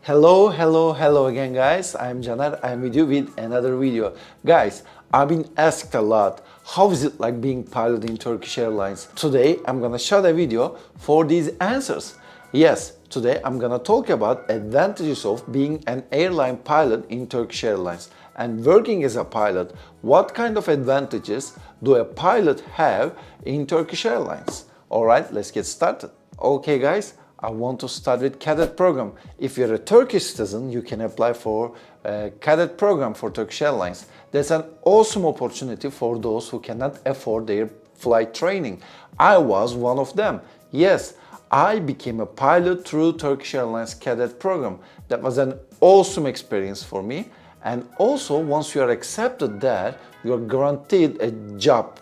Hello again, guys. I'm Caner. I'm with you with another video. Guys, I've been asked a lot, how is it like being pilot in Turkish Airlines? Today, I'm gonna show a video for these answers. Yes, today I'm gonna talk about advantages of being an airline pilot in Turkish Airlines and working as a pilot. What kind of advantages do a pilot have in Turkish Airlines? Alright, let's get started. Okay, guys. I want to start with cadet program. If you're a Turkish citizen, you can apply for a cadet program for Turkish Airlines. That's an awesome opportunity for those who cannot afford their flight training. I was one of them. Yes, I became a pilot through Turkish Airlines cadet program. That was an awesome experience for me. And also, once you are accepted there, you are guaranteed a job.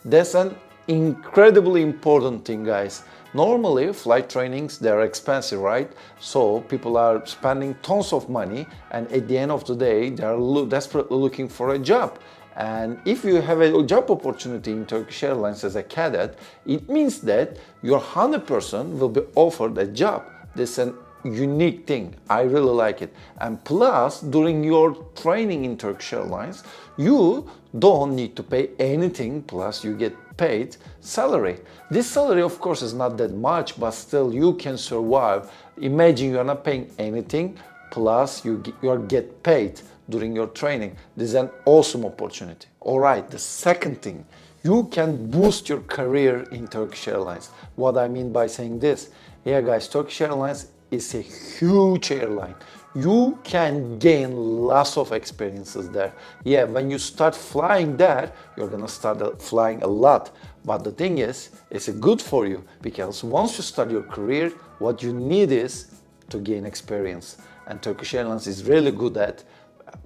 That's an incredibly important thing, guys. Normally, flight trainings, they're expensive, right? So people are spending tons of money, and at the end of the day, they're desperately looking for a job. And if you have a job opportunity in Turkish Airlines as a cadet, it means that your 100% will be offered a job. This is an unique thing. I really like it. And plus, during your training in Turkish Airlines, you don't need to pay anything, plus you get paid salary. This salary, of course, is not that much, but still you can survive. Imagine you're not paying anything, plus you get paid during your training. This is an awesome opportunity. All right, the second thing, you can boost your career in Turkish Airlines. What I mean by saying this, yeah guys, Turkish Airlines is a huge airline. You can gain lots of experiences there. Yeah, when you start flying there, you're gonna start flying a lot. But the thing is, it's good for you because once you start your career, what you need is to gain experience. And Turkish Airlines is really good at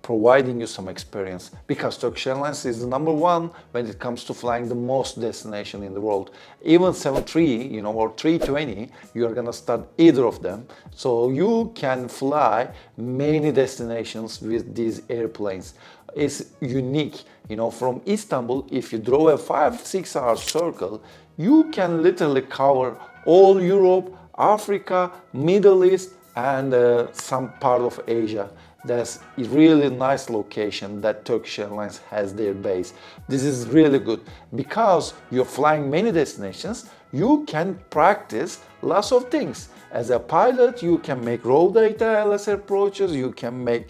providing you some experience because Turkish Airlines is the number one when it comes to flying the most destination in the world. Even 73, or 320, you're gonna start either of them. So you can fly many destinations with these airplanes. It's unique, from Istanbul, if you draw a 5-6 hour circle, you can literally cover all Europe, Africa, Middle East, and some part of Asia. That's a really nice location that Turkish Airlines has their base. This is really good because you're flying many destinations. You can practice lots of things. As a pilot, you can make raw data LS approaches, you can make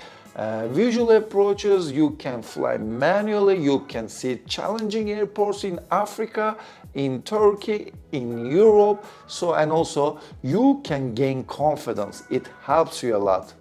visual approaches, you can fly manually, you can see challenging airports in Africa, in Turkey, in Europe. And also you can gain confidence. It helps you a lot.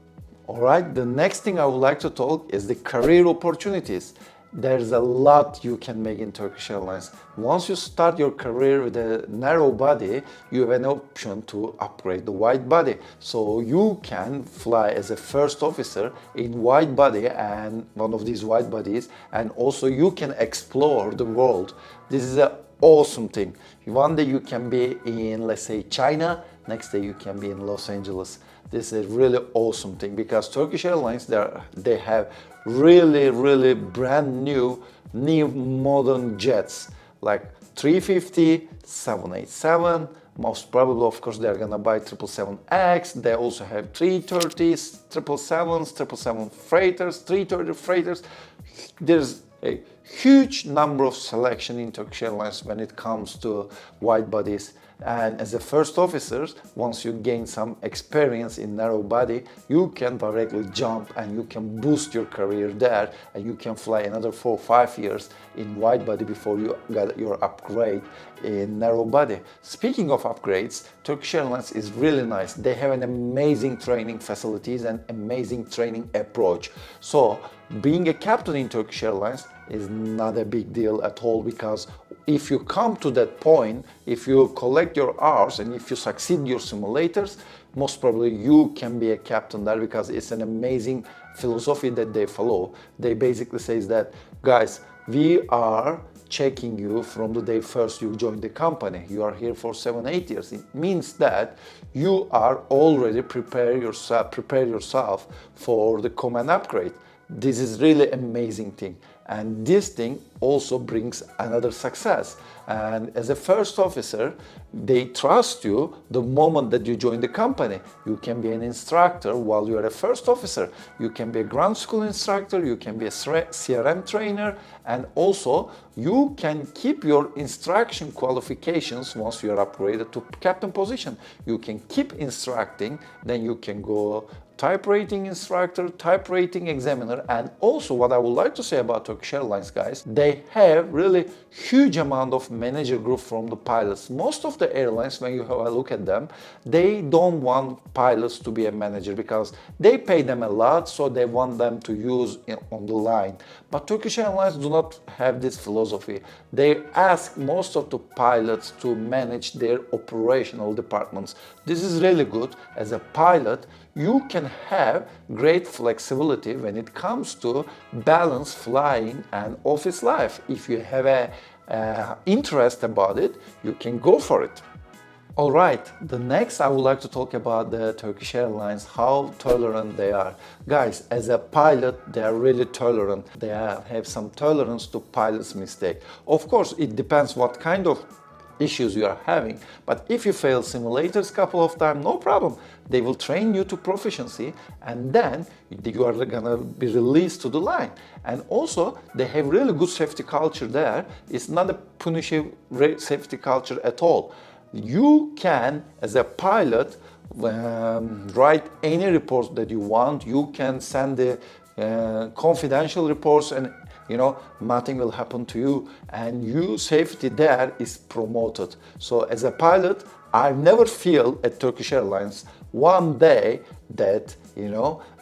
Alright, the next thing I would like to talk is the career opportunities. There's a lot you can make in Turkish Airlines. Once you start your career with a narrow body, you have an option to upgrade the wide body. So you can fly as a first officer in wide body and one of these wide bodies, and also you can explore the world. This is an awesome thing. One day you can be in, let's say, China, next day you can be in Los Angeles. This is a really awesome thing because Turkish Airlines, they have really brand new modern jets like 350, 787, most probably, of course, they're gonna buy 777X. They also have 330s, 777s, 777 freighters, 330 freighters. There's a huge number of selection in Turkish Airlines when it comes to wide bodies. And as a first officer, once you gain some experience in narrow body, you can directly jump and you can boost your career there, and you can fly another 4 or 5 years in wide body before you get your upgrade in narrow body. Speaking of upgrades, Turkish Airlines is really nice. They have an amazing training facilities and amazing training approach. So being a captain in Turkish Airlines is not a big deal at all because if you come to that point, if you collect your hours and if you succeed in your simulators, most probably you can be a captain there because it's an amazing philosophy that they follow. They basically says that, guys, we are checking you from the day first you join the company. You are here for 7-8 years. It means that you are already prepare yourself for the command upgrade. This is really amazing thing. and this thing also brings another success. And as a first officer, they trust you the moment that you join the company. You can be an instructor while you are a first officer. You can be a ground school instructor, you can be a CRM trainer, and also you can keep your instruction qualifications once you are upgraded to captain position. You can keep instructing, then you can go type rating instructor, type rating examiner. And also what I would like to say about Turkish Airlines, guys, they have really huge amount of manager group from the pilots. Most of the airlines, when you have a look at them, they don't want pilots to be a manager because they pay them a lot, so they want them to use on the line. But Turkish Airlines do not have this philosophy. They ask most of the pilots to manage their operational departments. This is really good. As a pilot, you can have great flexibility when it comes to balance flying and office life. If you have a interest about it, you can go for it. All right, the next I would like to talk about the Turkish Airlines, how tolerant they are. Guys, as a pilot, they are really tolerant. They have some tolerance to pilot's mistake. Of course, it depends what kind of issues you are having, but if you fail simulators a couple of times, no problem. They will train you to proficiency, and then you are gonna be released to the line. And also they have really good safety culture there. It's not a punitive safety culture at all. You can, as a pilot, write any reports that you want. You can send the confidential reports, and nothing will happen to you, and your safety there is promoted. So as a pilot, I never feel at Turkish Airlines one day that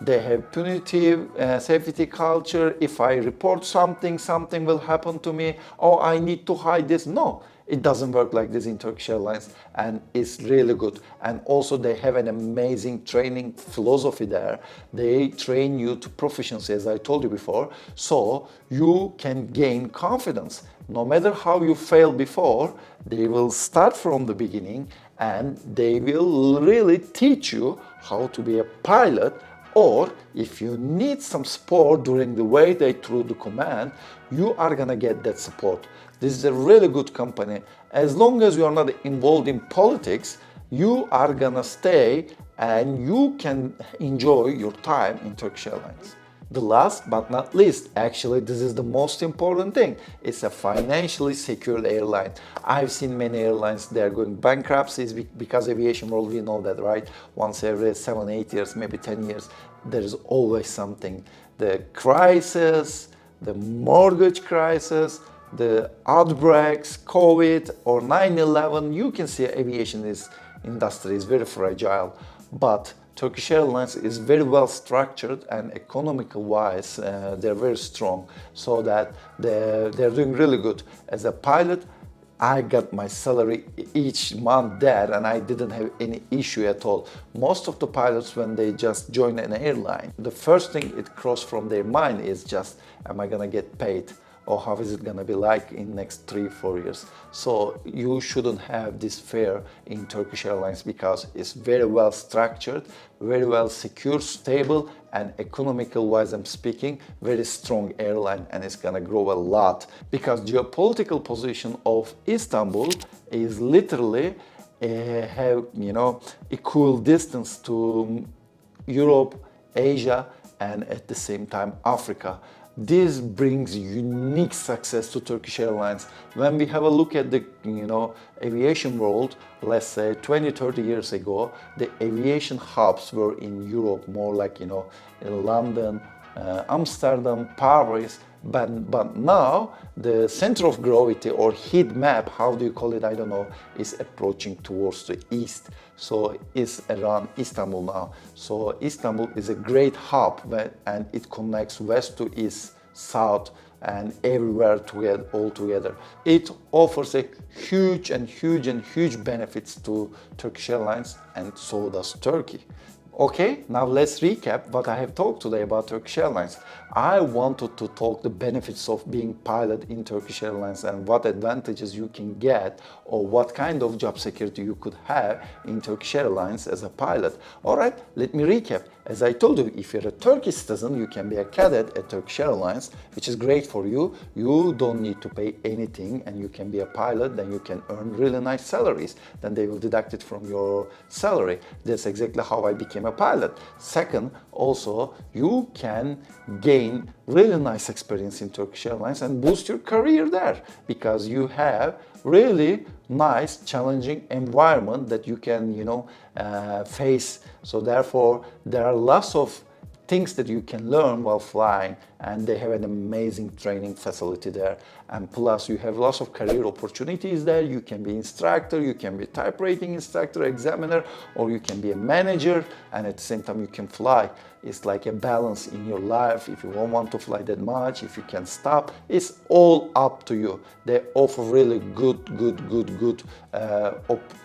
they have punitive safety culture. If I report something will happen to me. Oh, I need to hide this. No, it doesn't work like this in Turkish Airlines, and it's really good. And also they have an amazing training philosophy there. They train you to proficiency, as I told you before, so you can gain confidence. No matter how you failed before, they will start from the beginning, and they will really teach you how to be a pilot. Or if you need some support during the way they through the command, you are gonna get that support. This is a really good company. As long as you are not involved in politics, you are gonna stay and you can enjoy your time in Turkish Airlines. The last but not least, actually this is the most important thing, it's a financially secured airline. I've seen many airlines, they're going bankruptcies because aviation world, we know that, right? Once every 7-8 years, maybe 10 years, there's always something. The crisis, the mortgage crisis, the outbreaks, COVID or 9/11, you can see aviation industry is very fragile. But Turkish Airlines is very well structured, and economical wise they're very strong, so that they're doing really good. As a pilot, I got my salary each month there, and I didn't have any issue at all. Most of the pilots, when they just join an airline, the first thing it crosses from their mind is just, am I gonna get paid? Or how is it gonna be like in next 3-4 years? So you shouldn't have this fear in Turkish Airlines, because it's very well structured, very well secure, stable, and economical wise I'm speaking, very strong airline, and it's gonna grow a lot, because geopolitical position of Istanbul is literally have equal distance to Europe, Asia, and at the same time Africa. This brings unique success to Turkish Airlines. When we have a look at the aviation world, let's say 20-30 years ago, the aviation hubs were in Europe, more like in London, Amsterdam, Paris. But now the center of gravity, or heat map, how do you call it, I don't know, is approaching towards the east. So it's around Istanbul now. So Istanbul is a great hub, and it connects west to east, south, and everywhere together, all together. It offers a huge benefits to Turkish Airlines, and so does Turkey. Okay, now let's recap what I have talked today about Turkish Airlines. I wanted to talk the benefits of being pilot in Turkish Airlines, and what advantages you can get, or what kind of job security you could have in Turkish Airlines as a pilot. All right, let me recap. As I told you, if you're a Turkish citizen, you can be a cadet at Turkish Airlines, which is great for you. You don't need to pay anything and you can be a pilot, then you can earn really nice salaries. Then they will deduct it from your salary. That's exactly how I became a pilot. Second, also, you can gain really nice experience in Turkish Airlines and boost your career there because you have really nice challenging environment that you can face. So therefore there are lots of things that you can learn while flying, and they have an amazing training facility there. And plus you have lots of career opportunities there. You can be instructor, you can be type rating instructor, examiner, or you can be a manager, and at the same time you can fly. It's like a balance in your life. If you don't want to fly that much, if you can stop, it's all up to you. They offer really good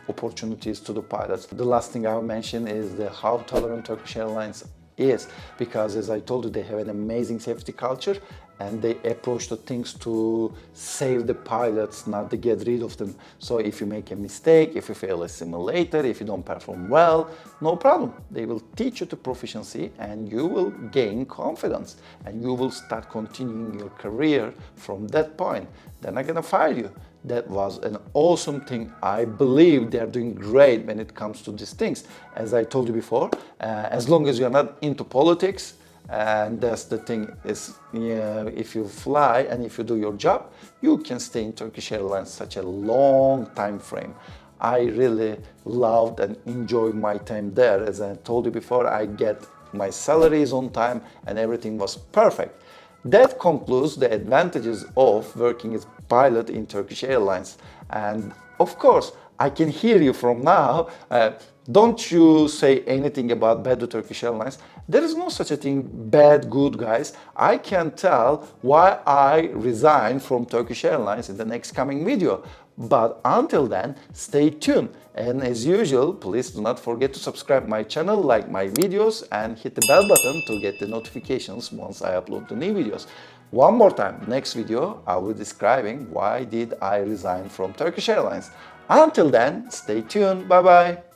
opportunities to the pilots. The last thing I'll mention is how tolerant Turkish Airlines is, because as I told you, they have an amazing safety culture and they approach the things to save the pilots, not to get rid of them. So if you make a mistake, if you fail a simulator, if you don't perform well, no problem. They will teach you the proficiency and you will gain confidence and you will start continuing your career from that point. They're not gonna fire you. That was an awesome thing. I believe they're doing great when it comes to these things. As I told you before, as long as you're not into politics, and that's the thing is, if you fly and if you do your job, you can stay in Turkish Airlines such a long time frame. I really loved and enjoyed my time there. As I told you before, I get my salaries on time and everything was perfect. That concludes the advantages of working as pilot in Turkish Airlines. And of course, I can hear you from now. Don't you say anything about bad to Turkish Airlines. There is no such a thing bad, good, guys. I can tell why I resigned from Turkish Airlines in the next coming video. But until then, stay tuned. And as usual, please do not forget to subscribe my channel, like my videos, and hit the bell button to get the notifications once I upload the new videos. One more time, next video, I will be describing why did I resign from Turkish Airlines. Until then, stay tuned. Bye bye.